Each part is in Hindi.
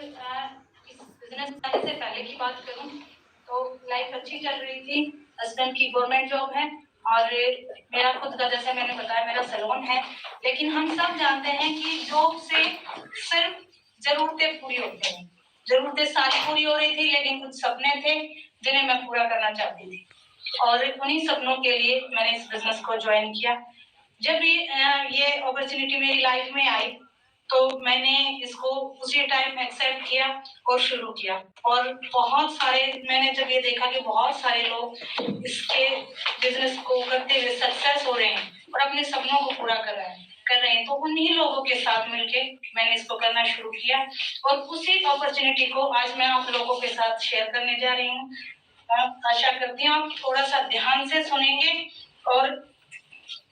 इस बिजनेस आने से पहले की बात करूं तो लाइफ अच्छी चल रही थी। हस्बैंड की गवर्नमेंट जॉब है और मेरा खुद का, जैसे मैंने बताया, मेरा सैलून है। लेकिन हम सब जानते हैं कि जॉब से सिर्फ जरूरतें पूरी होती हैं। जरूरतें सारी पूरी हो रही थी, लेकिन कुछ सपने थे जिन्हें मैं पूरा करना चाहती थी और उन्हीं सपनों के लिए मैंने इस बिजनेस को ज्वाइन किया। जब भी ये अपॉर्चुनिटी मेरी लाइफ में आई तो मैंने इसको उसी टाइम एक्सेप्ट किया और शुरू किया। और बहुत सारे, मैंने जब ये देखा कि बहुत सारे लोग इसके बिजनेस को करते हुए सक्सेस हो रहे हैं और अपने सपनों को पूरा कर रहे हैं तो उन्हीं लोगों के साथ मिलके मैंने इसको करना शुरू किया और उसी अपॉर्चुनिटी को आज मैं आप लोगों के साथ शेयर करने जा रही हूँ। आशा करती हूँ आप थोड़ा सा ध्यान से सुनेंगे और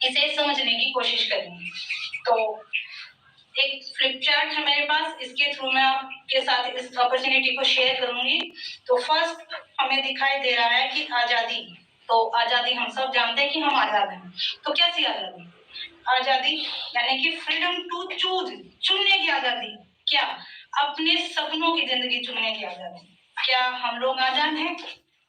इसे समझने की कोशिश करेंगे। तो एक फ्लिप चार्ट है मेरे पास, इसके थ्रू मैं आपके साथ इस अपॉर्चुनिटी को शेयर करूंगी। तो फर्स्ट हमें दिखाई दे रहा है कि आजादी। तो आजादी हम सब जानते हैं कि हम आजाद हैं। तो कैसी आजादी? आजादी यानी कि फ्रीडम टू चूज, चुनने की आजादी। क्या? अपने सपनों की जिंदगी चुनने की आजादी। क्या हम लोग आजाद हैं?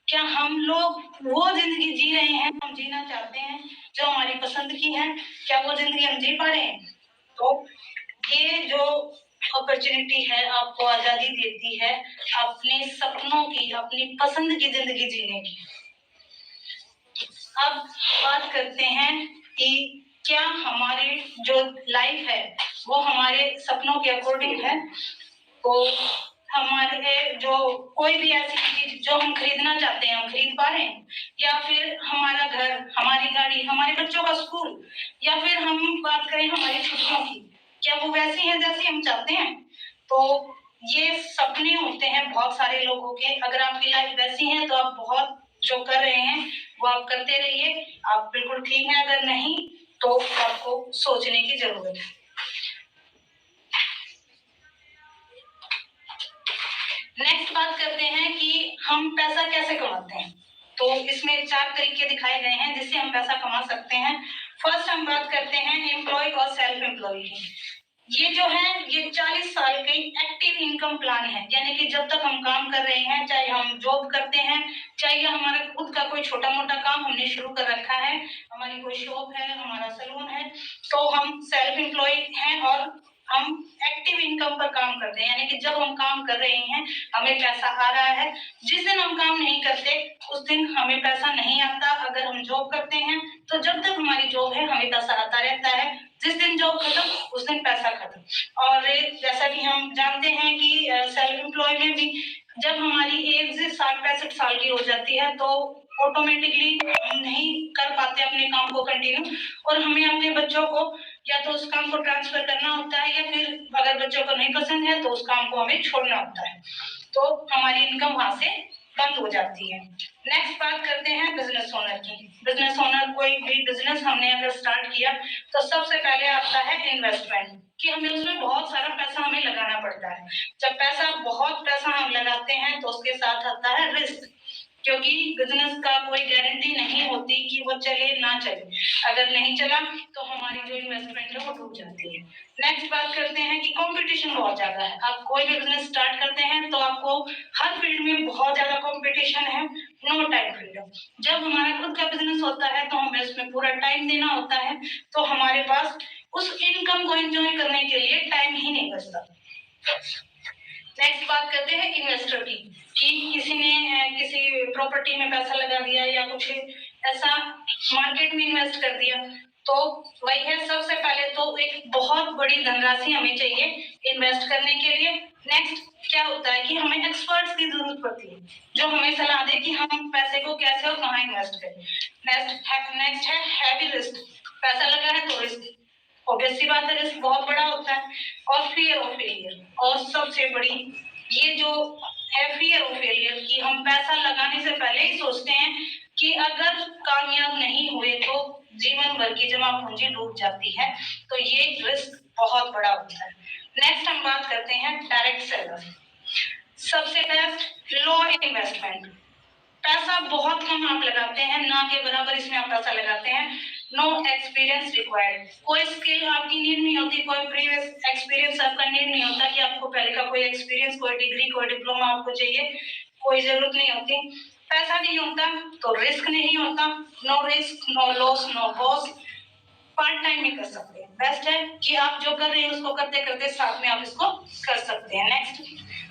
क्या हम लोग वो जिंदगी जी रहे हैं हम जीना चाहते हैं जो हमारी पसंद की है? क्या वो जिंदगी हम जी पा रहे हैं? तो ये जो अपॉर्चुनिटी है आपको आजादी देती है अपने सपनों की, अपनी पसंद की जिंदगी जीने की। अब बात करते हैं कि क्या हमारी जो लाइफ है वो हमारे सपनों के अकॉर्डिंग है। तो हमारे जो कोई भी ऐसी चीज जो हम खरीदना चाहते हैं हम खरीद पा रहे हैं, या फिर हमारा घर, हमारी गाड़ी, हमारे बच्चों का स्कूल, या फिर हम बात करें हमारी छुट्टियों की, क्या वो वैसी हैं जैसी हम चाहते हैं? तो ये सपने होते हैं बहुत सारे लोगों के। अगर आपकी लाइफ वैसी है तो आप बहुत जो कर रहे हैं वो आप करते रहिए, आप बिल्कुल ठीक है। अगर नहीं तो आपको सोचने की जरूरत है। नेक्स्ट बात करते हैं कि हम पैसा कैसे कमाते हैं। तो इसमें 4 तरीके दिखाए गए हैं जिससे हम पैसा कमा सकते हैं। फर्स्ट हम बात करते हैं एम्प्लॉय और सेल्फ एम्प्लॉय की। ये जो है ये 40 साल की एक्टिव इनकम प्लान है, यानी कि जब तक हम काम कर रहे हैं, चाहे हम जॉब करते हैं, चाहे हमारा खुद का कोई छोटा मोटा काम हमने शुरू कर रखा है, हमारी कोई शॉप है, हमारा सैलून है, तो हम सेल्फ एम्प्लॉय हैं और हम एक्टिव इनकम पर काम करते हैं। यानी कि जब हम काम कर रहे हैं हमें पैसा आ रहा है, जिस दिन हम काम नहीं करते उस दिन हमें पैसा नहीं आता। अगर हम जॉब करते हैं तो जब तक हमारी जॉब है हमें पैसा आता रहता है, जिस दिन जॉब खत्म उस दिन पैसा खत्म। और जैसा कि हम जानते हैं कि सेल्फ एम्प्लॉय में भी जब हमारी एज 60-65 साल की हो जाती है तो ऑटोमेटिकली हम नहीं कर पाते अपने काम को कंटिन्यू, और हमें अपने बच्चों को या तो उस काम को ट्रांसफर करना होता है, या फिर अगर बच्चों को नहीं पसंद है तो उस काम को हमें छोड़ना होता है, तो हमारी इनकम वहां से बंद हो जाती है। नेक्स्ट बात करते हैं बिजनेस ओनर की। बिजनेस ओनर, कोई भी बिजनेस हमने अगर स्टार्ट किया तो सबसे पहले आता है इन्वेस्टमेंट, कि हमें उसमें बहुत सारा पैसा हमें लगाना पड़ता है। जब बहुत पैसा हम लगाते हैं तो उसके साथ आता है रिस्क, क्योंकि बिजनेस का कोई गारंटी नहीं होती कि वो चले ना चले। अगर नहीं चला तो हमारी जो इन्वेस्टमेंट है वो डूब जाती है। नेक्स्ट बात करते हैं कि कंपटीशन बहुत ज्यादा है। आप कोई भी बिजनेस स्टार्ट करते हैं तो आपको हर फील्ड में बहुत ज्यादा कंपटीशन है। No time freedom. जब हमारा खुद का बिजनेस होता है तो हमें उसमें पूरा टाइम देना होता है, तो हमारे पास उस इनकम को एंजॉय करने के लिए टाइम ही नहीं बचता। नेक्स्ट बात करते हैं इन्वेस्टर की, कि किसी ने किसी प्रॉपर्टी में पैसा लगा दिया या कुछ ऐसा मार्केट में इन्वेस्ट कर दिया, तो वही है, सबसे पहले तो एक बहुत बड़ी धनराशि हमें चाहिए इन्वेस्ट करने के लिए। नेक्स्ट क्या होता है कि हमें एक्सपर्ट्स की जरूरत पड़ती है जो हमें सलाह दे कि हम पैसे को कैसे और कहाँ इन्वेस्ट करें। नेक्स्ट है हैवी रिस्क। पैसा लगा है तो रिस्क, ऑब्वियस सी बात है, रिस्क बहुत बड़ा होता है। और फियर ऑफ फेलियर, और सबसे बड़ी ये जो है फियर ऑफ फेलियर, कि हम पैसा लगाने से पहले ही सोचते हैं कि अगर कामयाब नहीं हुए तो जीवन भर की जमा पूंजी डूब जाती है, तो ये रिस्क बहुत बड़ा होता है। नेक्स्ट हम बात करते हैं डायरेक्ट सेलर। सबसे बेस्ट लो इन्वेस्टमेंट, पैसा बहुत कम आप लगाते हैं, ना के बराबर इसमें आप पैसा लगाते हैं। नो एक्सपीरियंस रिक्वायर्ड, कोई स्किल आपकी नीड नहीं होती, कोई प्रीवियस एक्सपीरियंस आपका नीड नहीं होता कि आपको पहले का कोई एक्सपीरियंस, कोई डिग्री, कोई डिप्लोमा आपको चाहिए, कोई जरूरत नहीं होती। पैसा नहीं होता तो रिस्क नहीं होता, no risk no loss no boss, part time में कर सकते हैं। बेस्ट है कि आप जो कर रहे हैं उसको करते करते साथ में आप इसको कर सकते हैं। Next,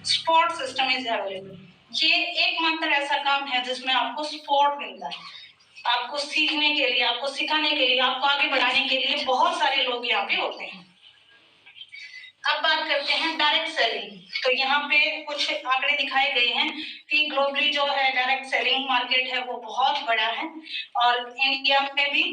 support system is available, ये एकमात्र ऐसा काम है जिसमें आपको सपोर्ट मिलता है, आपको सीखने के लिए, आपको सिखाने के लिए, आपको आगे बढ़ाने के लिए बहुत सारे लोग यहाँ पे होते हैं। अब बात करते हैं डायरेक्ट सेलिंग। तो यहाँ पे कुछ आंकड़े दिखाए गए हैं कि ग्लोबली जो है डायरेक्ट सेलिंग मार्केट है वो बहुत बड़ा है और इंडिया में भी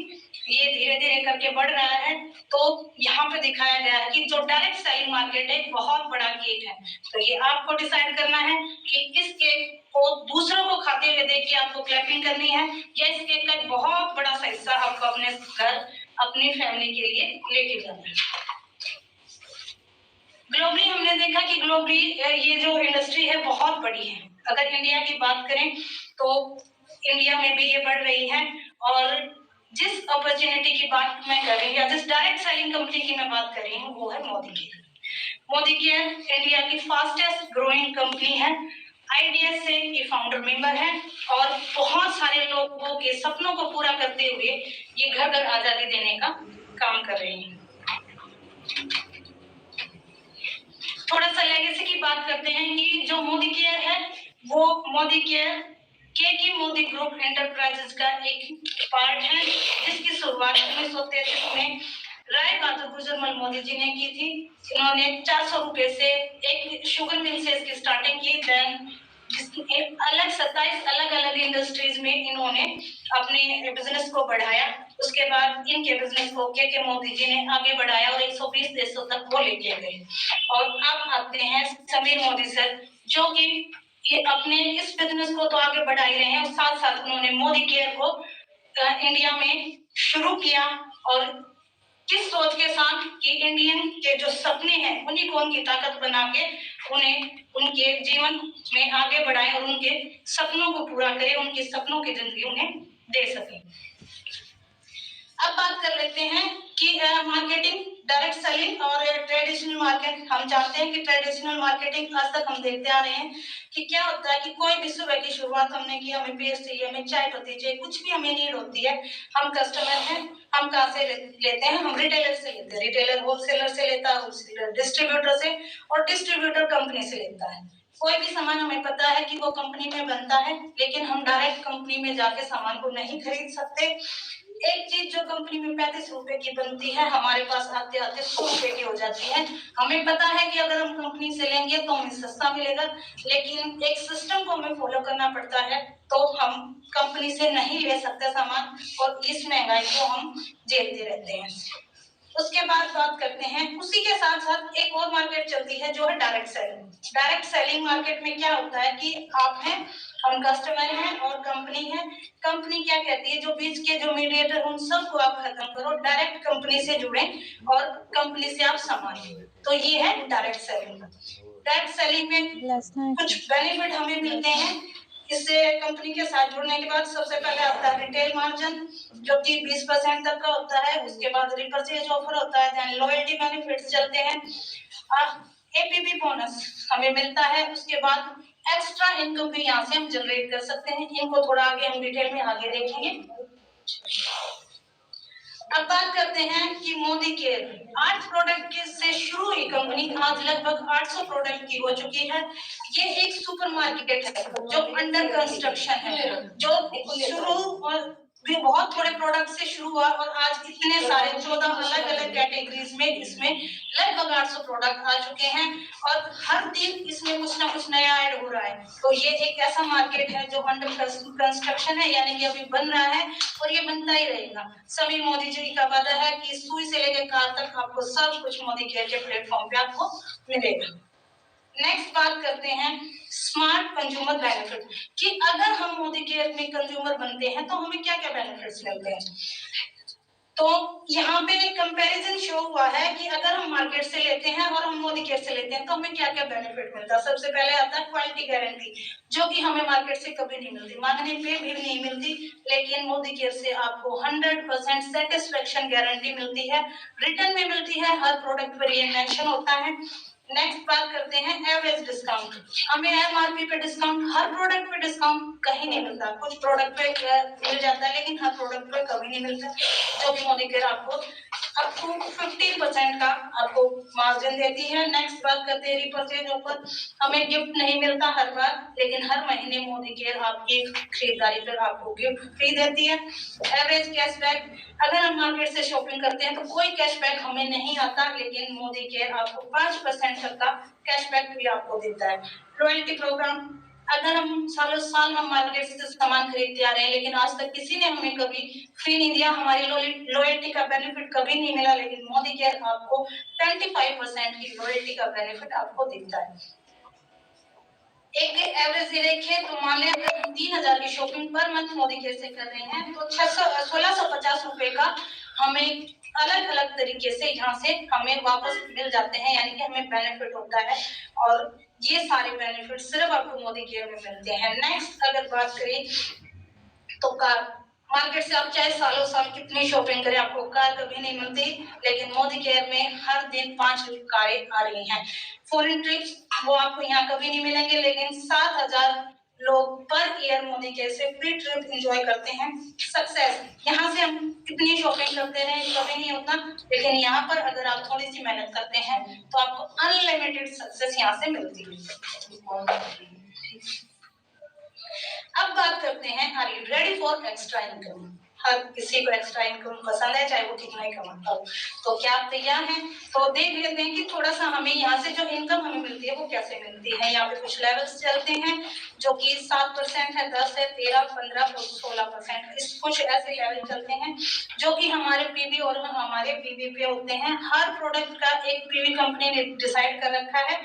ये धीरे धीरे करके बढ़ रहा है। तो यहाँ पे दिखाया गया है कि जो डायरेक्ट सेलिंग मार्केट है बहुत बड़ा केक है। तो ये आपको डिसाइड करना है कि इस केक को दूसरों को खाते हुए देख के आपको क्लैपिंग करनी है या इस केक का बहुत बड़ा सा हिस्सा आपको अपने घर, अपनी फैमिली के लिए लेके जाना है। ग्लोबली हमने देखा कि ग्लोबली ये जो इंडस्ट्री है बहुत बड़ी है। अगर इंडिया की बात करें तो इंडिया में भी ये बढ़ रही है और जिस अपॉर्चुनिटी की बात मैं कर रही हूँ, जिस डायरेक्ट सेलिंग कंपनी की मैं बात कर रही हूँ वो है Modi care. Modi care India की फास्टेस्ट ग्रोइंग कंपनी है, IDSA की फाउंडर मेंबर है और बहुत सारे लोगों के सपनों को पूरा करते हुए ये घर घर आजादी देने का काम कर रही है। थोड़ा सा लेगेसी की बात करते हैं कि जो मोदी केयर है वो मोदी केयर के मोदी ग्रुप एंटरप्राइजेस का एक पार्ट है जिसकी शुरुआत 1933 में राय बहादुर गुजरमल मोदी जी ने की थी। इन्होंने 400 रुपए से एक शुगर मिल से इसकी स्टार्टिंग की, देन अलग 27 अलग अलग इंडस्ट्रीज में इन्होंने अपने बिजनेस को बढ़ाया। उसके बाद इनके बिजनेस को के मोदी जी ने आगे बढ़ाया और 120 देशों तक वो लेके गए। और अब आते हैं समीर मोदी सर, जो कि ये अपने इस बिजनेस को तो आगे बढ़ा ही रहे हैं और साथ साथ उन्होंने मोदी केयर को इंडिया में शुरू किया और किस सोच के साथ कि इंडियन के जो सपने हैं उन्हीं को उनकी ताकत बना के उन्हें उनके जीवन में आगे बढ़ाएं और उनके सपनों को पूरा करें, उनके सपनों की जिंदगी उन्हें दे सकें। अब बात कर लेते हैं कि मार्केटिंग, डायरेक्ट सेलिंग और ट्रेडिशनल मार्केट। हम जानते हैं कि ट्रेडिशनल मार्केटिंग आज तक हम देखते आ रहे हैं कि क्या होता है कि कोई भी सुबह की शुरुआत हमने की, हमें पेस्ट चाहिए, हमें चाय पत्ती चाहिए, कुछ भी हमें नीड होती है, हम कस्टमर हैं, हम कहाँ से लेते हैं? हम रिटेलर से लेते हैं। रिटेलर होलसेलर से लेता है, होलसेलर डिस्ट्रीब्यूटर से और डिस्ट्रीब्यूटर कंपनी से लेता है। कोई भी सामान हमें पता है कि वो कंपनी में बनता है, लेकिन हम डायरेक्ट कंपनी में जाके सामान को नहीं खरीद सकते। एक चीज जो कंपनी में 35 रुपए की बनती है हमारे पास आते आते 100 रुपए की हो जाती है। हमें पता है कि अगर हम कंपनी से लेंगे तो हमें सस्ता मिलेगा, लेकिन एक सिस्टम को हमें फॉलो करना पड़ता है, तो हम कंपनी से नहीं ले सकते सामान और इस महंगाई को हम झेलते रहते हैं। उसके बाद बात करते हैं, उसी के साथ साथ एक और मार्केट चलती है जो है direct selling. Direct selling market में क्या होता है कि आप हैं, हम कस्टमर हैं और कंपनी है। कंपनी क्या कहती है, जो बीच के जो मीडिएटर उन सबको आप खत्म करो, डायरेक्ट कंपनी से जुड़े और कंपनी से आप सामान लें। तो ये है डायरेक्ट सेलिंग। डायरेक्ट सेलिंग में कुछ बेनिफिट हमें मिलते हैं। इससे कंपनी के साथ जुड़ने के बाद सबसे पहले आता है रिटेल मार्जिन जो कि 20% तक का होता है। उसके बाद रिपर्चेज ऑफर होता है, देन लॉयल्टी बेनिफिट्स चलते हैं, एपीपी बोनस हमें मिलता है। उसके बाद एक्स्ट्रा इनकम भी यहाँ से हम जनरेट कर सकते हैं। इनको थोड़ा आगे हम डिटेल में आगे देखेंगे। अब बात करते हैं कि मोदी केयर 8 प्रोडक्ट से शुरू हुई कंपनी आज लगभग 800 प्रोडक्ट की हो चुकी है। ये एक सुपरमार्केट है जो अंडर कंस्ट्रक्शन है, जो शुरू और भी बहुत थोड़े प्रोडक्ट से शुरू हुआ और आज इतने सारे 14 अलग अलग कैटेगरीज में इसमें लगभग 800 प्रोडक्ट आ चुके हैं और हर दिन इसमें कुछ ना कुछ नया ऐड हो रहा है। तो ये एक ऐसा मार्केट है जो अंडर कंस्ट्रक्शन है, यानी कि अभी बन रहा है और ये बनता ही रहेगा। सभी मोदी जी का वादा है कि सुई से लेकर कार तक आपको सब कुछ मोदी केयर के प्लेटफॉर्म पे आपको मिलेगा। नेक्स्ट बात करते हैं स्मार्ट कंज्यूमर बेनिफिट कि अगर हम मोदी केयर में कंज्यूमर बनते हैं तो हमें क्या क्या बेनिफिट्स मिलते हैं। तो यहाँ पे एक कंपैरिजन शो हुआ है कि अगर हम मार्केट से लेते हैं और हम मोदी केयर से लेते हैं तो हमें क्या क्या बेनिफिट मिलता है। सबसे पहले आता है क्वालिटी गारंटी, जो कि हमें मार्केट से कभी नहीं मिलती, मांगने पे भी नहीं मिलती, लेकिन मोदी केयर से आपको 100% सेटिस्फेक्शन गारंटी मिलती है, रिटर्न में मिलती है, हर प्रोडक्ट पर ये मेंशन होता है। नेक्स्ट बात करते हैं एवरेज डिस्काउंट। हमें एमआरपी पे डिस्काउंट, हर प्रोडक्ट पे डिस्काउंट कहीं नहीं मिलता, कुछ प्रोडक्ट पे मिल जाता है लेकिन हर प्रोडक्ट पे कभी नहीं मिलता, जो कि मोदी केयर आपको अप टू 50% का आपको मार्जिन देती है। नेक्स्ट बात करते हैं रिपर्चेज ऑफर। हमें गिफ्ट नहीं मिलता हर बार, लेकिन हर महीने मोदी केयर आपकी खरीदारी पर आपको गिफ्ट फ्री देती है। एवरेज कैशबैक, अगर हम मार्केट से शॉपिंग करते हैं तो कोई कैशबैक हमें नहीं आता, लेकिन मोदी केयर आपको 5% तक का कैशबैक भी आपको देता है। लॉयल्टी प्रोग्राम, अगर हम सालों साल हम मार्केट से सामान खरीदते आ रहे हैं लेकिन आज तक किसी ने हमें कभी फ्री नहीं दिया, हमारी लॉयल्टी का बेनिफिट कभी नहीं मिला, लेकिन मोदी केयर आपको 25% की लॉयल्टी का बेनिफिट आपको देता है। एक एवरेज ये देखें तो मान लें अगर हम 3000 की shopping per month Modi care से कर रहे हैं तो 1650 रुपए का हमें अलग अलग तरीके से यहाँ से हमें वापस मिल जाते हैं, यानी कि हमें बेनिफिट होता है, और ये सारे बेनिफिट सिर्फ आपको मोदी केयर में मिलते हैं। नेक्स्ट अगर बात करें तो कार, मार्केट से आप चाहे सालों साल कितनी शॉपिंग करें आपको कार कभी नहीं मिलती, लेकिन मोदी केयर में हर दिन 5 कारें आ रही हैं। फॉरेन ट्रिप्स वो आपको यहाँ कभी नहीं मिलेंगे, लेकिन 7000 लोग पर ईयर मोदी केयर से फ्री ट्रिप एंजॉय करते हैं। सक्सेस, यहाँ से हम कितनी शॉपिंग करते रहे कभी नहीं होता, लेकिन यहाँ पर अगर आप थोड़ी सी मेहनत करते हैं तो आपको अनलिमिटेड सक्सेस यहाँ से मिलती है। अब बात करते हैं are you ready for extra income. हर किसी को एक्स्ट्रा इनकम पसंद है, चाहे वो कितना ही कमाता हो। तो क्या आप तैयार हैं? तो देख लेते हैं कि थोड़ा सा हमें यहाँ से जो इनकम हमें मिलती है वो कैसे मिलती है। यहाँ पे कुछ लेवल्स चलते हैं जो कि 7% है, 10 है, 13, 15 और 16%। कुछ ऐसे लेवल चलते हैं जो कि हमारे पीवी और हमारे पीवी पे होते हैं। हर प्रोडक्ट का एक पीवी कंपनी ने डिसाइड कर रखा है।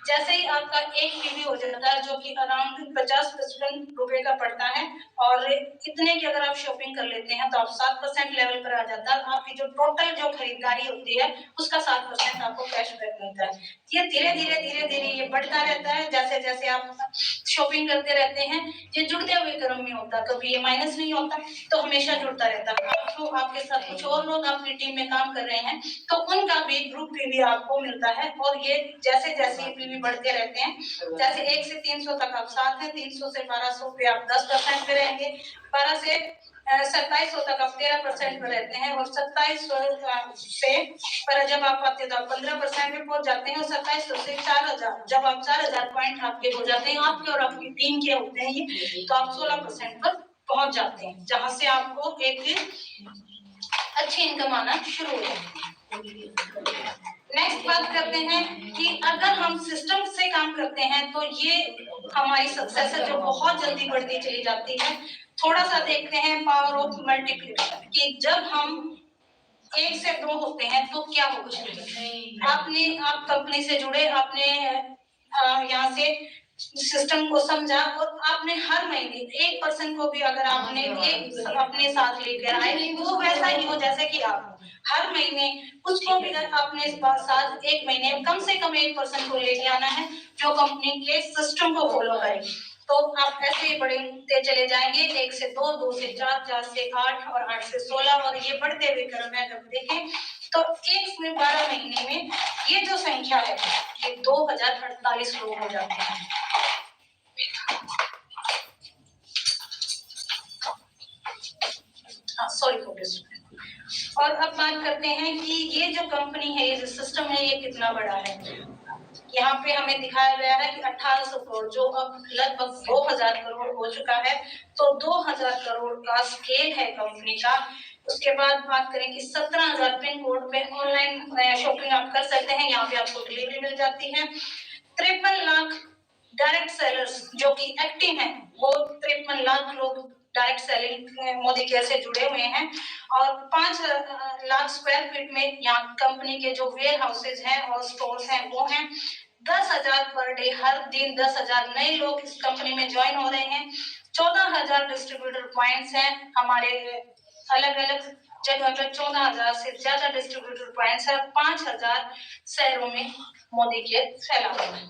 जैसे ही आपका एक पीवी हो जाता है जो कि अराउंड 50-55 रुपए का पड़ता है, और इतने की अगर आप शॉपिंग कर लेते हैं तो आप 7% लेवल पर आ जाता है। आपकी जो टोटल जो खरीदारी होती है उसका 7% आपको कैशबैक मिलता है। ये धीरे धीरे ये बढ़ता रहता है जैसे जैसे आप शॉपिंग करते रहते हैं। ये जुड़ते हुए क्रम में होता है, कभी ये माइनस नहीं होता, तो हमेशा जुड़ता रहता है। तो आपके साथ कुछ और लोग आपकी टीम में काम कर रहे हैं तो उनका भी ग्रुप पीवी आपको मिलता है, और ये जैसे जैसे ये पीवी बढ़ते रहते हैं, जैसे 1 से 300 तक आप साथ हैं, 300 से 1200 पे आप 10% पे रहेंगे, 12 से 2700 तक आप 13% पे रहते हैं, और 2700 से पर जब आप आते हैं तो आप 15% पे पहुंच जाते हैं, और 2700 से 4000 जब आप 4000 पॉइंट आपके हो जाते हैं, आपके और आपकी टीम के होते हैं ये, तो आप 16% पर पहुंच जाते हैं, जहां से आपको एक अच्छी इनकम आना शुरू हो जाती है। नेक्स्ट बात करते हैं कि अगर हम सिस्टम से काम करते हैं तो ये हमारी सक्सेस है जो बहुत जल्दी बढ़ती चली जाती है। थोड़ा सा देखते हैं पावर ऑफ मल्टीप्लिकेशन कि जब हम 1 से 2 होते हैं तो क्या होगा। आप कंपनी से जुड़े, आपने यहाँ से सिस्टम को समझा, और आपने हर महीने 1% को भी अगर आपने एक अपने साथ लेकर आए वो वैसा ही हो जैसे कि आप हर महीने उसको भी अपने साथ एक महीने कम से कम 1% को लेके आना है जो कंपनी के सिस्टम को फॉलो करे। तो आप ऐसे ही बढ़ते चले जाएंगे, 1 से 2, 2 से 4, 4 से 8 और 8 से 16, और ये बढ़ते हुए क्रम में अगर देखें तो एक में 12 महीने में ये जो संख्या है ये 2048 लोग हो जाते हैं। Sorry for this. और अब बात करते हैं कि ये जो कंपनी है, ये जो सिस्टम है, ये कितना बड़ा है। यहाँ पे हमें दिखाया गया है कि 1800 करोड़ जो अब लगभग 2000 करोड़ हो चुका है, तो 2000 करोड़ का स्केल है कंपनी का। उसके बाद बात करें कि 17000 पिन कोड पे ऑनलाइन शॉपिंग आप कर सकते हैं, यहाँ पे आपको डिलीवरी मिल जाती है। 53 लाख डायरेक्ट सेलर्स जो कि एक्टिव हैं, वो 53 लाख लोग डायरेक्ट सेलिंग मोदी केयर से जुड़े हुए हैं, और 5 लाख स्क्वायर फीट में यहाँ कंपनी के जो वेयर हाउसेज हैं और स्टोर्स हैं वो हैं। 10,000 पर डे, हर दिन 10,000 नए लोग इस कंपनी में ज्वाइन हो रहे हैं। 14,000 डिस्ट्रीब्यूटर पॉइंट्स हैं हमारे अलग अलग जगह पे 14,000 से ज्यादा डिस्ट्रीब्यूटर पॉइंट्स है, 5,000 शहरों में मोदी केयर फैला हुआ है।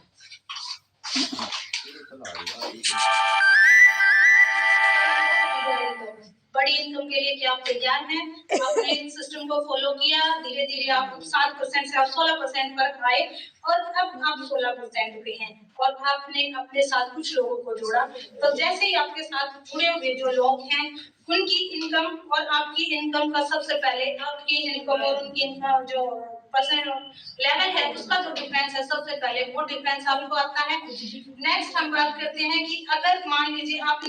बड़ी इनकम के लिए क्या आप तैयार हैं? आपने इस सिस्टम को फॉलो किया, धीरे धीरे आप 7% से आप 16% पर आए और अब आप 16% पे हैं और आपने अपने साथ कुछ लोगों को जोड़ा। तो जैसे ही आपके साथ जुड़े हुए जो लोग हैं उनकी इनकम और आपकी इनकम का सबसे पहले आपकी इनकम और उनकी इनकम जो परसेंट लेवल है उसका जो डिफरेंस है सबसे पहले वो डिफरेंस आपको आता है। नेक्स्ट हम बात करते हैं कि अगर मान लीजिए आप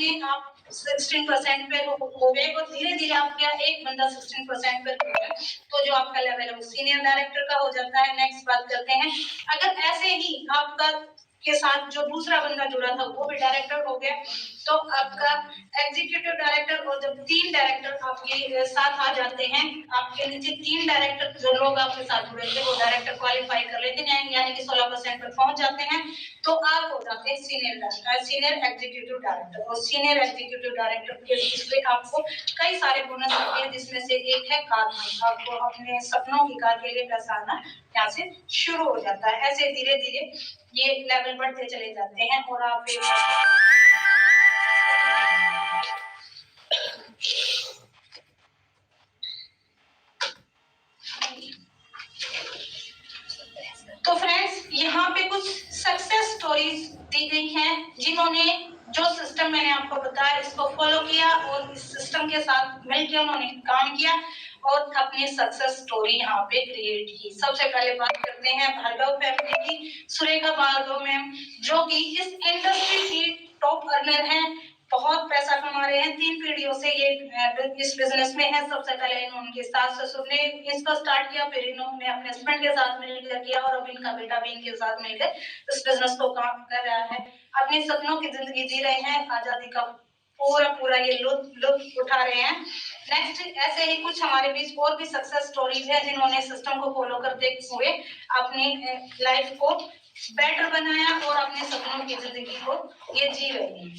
16% पे हो गए और धीरे धीरे आपका एक बंदा 16% पे हो गया तो जो आपका लेवल है वो सीनियर डायरेक्टर का हो जाता है। नेक्स्ट बात करते हैं अगर ऐसे ही आपका के साथ जो दूसरा बंदा जुड़ा था वो भी डायरेक्टर हो गया तो आपका एग्जीक्यूटिव डायरेक्टर और जब 3 डायरेक्टर आपके साथ आ जाते हैं, आपके नीचे 3 डायरेक्टर जो लोग आपके साथ जुड़े थे वो डायरेक्टर क्वालिफाई कर लेते हैं यानी कि 16% पर पहुंच जाते हैं तो आप हो जाते हैं सीनियर एग्जीक्यूटिव डायरेक्टर और सीनियर एग्जीक्यूटिव डायरेक्टर के इसलिए आपको कई सारे बोनस आते हैं जिसमें से एक है कार। आपको अपने सपनों की कार के लिए पैसा आना यहाँ से शुरू हो जाता है। ऐसे धीरे धीरे ये लेवल बढ़ते चले जाते हैं और आप तो फ्रेंड्स यहाँ पे कुछ सक्सेस स्टोरीज दी गई हैं जिन्होंने जो सिस्टम मैंने आपको बताया इसको फॉलो किया और इस सिस्टम के साथ मिलकर उन्होंने काम किया और अपनी सक्सेस स्टोरी यहाँ पे क्रिएट की। सबसे पहले बात करते हैं भार्गव फैमिली की, सुरेखा भार्गव मैम जो कि इस इंडस्ट्री की टॉप अर्नर हैं, बहुत पैसा कमा रहे हैं, 3 पीढ़ियों से ये इस बिजनेस में है। सबसे पहले उनके सास ससुर ने इसको स्टार्ट किया, फिर इन्होंने अपने हस्बैंड के साथ मिलकर किया और अब इनका बेटा भी इनके साथ मिलकर इस बिजनेस को काम कर रहा है। अपने सपनों की जिंदगी जी रहे हैं, आजादी का पूरा ये लुत्फ उठा रहे हैं। नेक्स्ट ऐसे ही कुछ हमारे बीच और भी सक्सेस स्टोरीज है जिन्होंने सिस्टम को फॉलो करते हुए अपनी लाइफ को बेटर बनाया और अपने सपनों की जिंदगी को ये जी रहे हैं।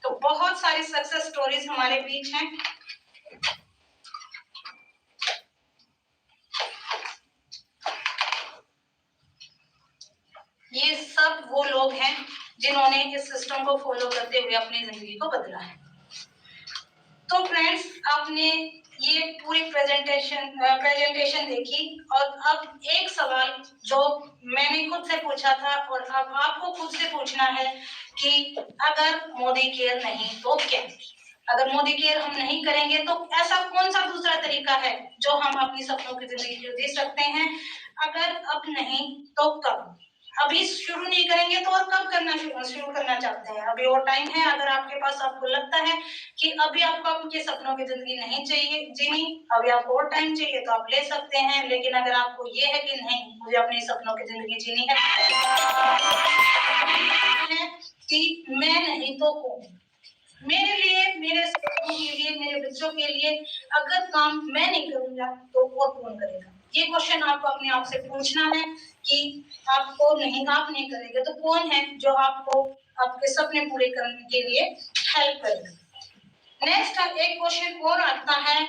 तो बहुत सारी सक्सेस स्टोरीज हमारे बीच हैं। ये सब वो लोग हैं जिन्होंने इस सिस्टम को फॉलो करते हुए अपनी जिंदगी को बदला है। तो फ्रेंड्स आपने ये पूरी प्रेजेंटेशन देखी और अब एक सवाल जो मैंने खुद से पूछा था और अब आपको खुद से पूछना है कि अगर मोदी केयर नहीं तो क्या? अगर मोदी केयर हम नहीं करेंगे तो ऐसा कौन सा दूसरा तरीका है जो हम अपनी सपनों की जिंदगी को जी सकते हैं? अगर अब नहीं तो कब? अभी शुरू नहीं करेंगे तो और कब करना शुरू करना चाहते हैं? अभी और टाइम है। अगर आपके पास आपको लगता है कि अभी आपको आपके सपनों की जिंदगी नहीं चाहिए जीनी, अभी आपको और टाइम चाहिए तो आप ले सकते हैं। लेकिन अगर आपको ये है कि नहीं मुझे अपने सपनों की जिंदगी जीनी है कि मैं नहीं तो कौन? मेरे लिए, मेरे सपनों के लिए, मेरे बच्चों के लिए अगर काम मैं नहीं करूंगा तो और कौन करेगा? ये क्वेश्चन आपको अपने आप से पूछना है कि आप नहीं करेंगे तो कौन है जो आपको आपके सपने पूरे करने के लिए हेल्प करेगा। नेक्स्ट एक क्वेश्चन और आता है,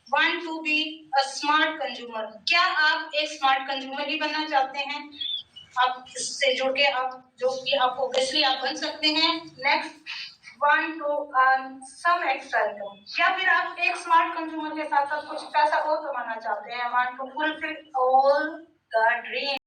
want to be a smart consumer. क्या आप एक स्मार्ट कंज्यूमर ही बनना चाहते हैं? आप इससे जुड़ के आप जो कि आप ऑब्वियसली आप बन सकते हैं। Next, want to earn some extra income, या फिर आप एक स्मार्ट कंज्यूमर के साथ साथ कुछ पैसा और कमाना चाहते हैं। Want to fulfil all the dream.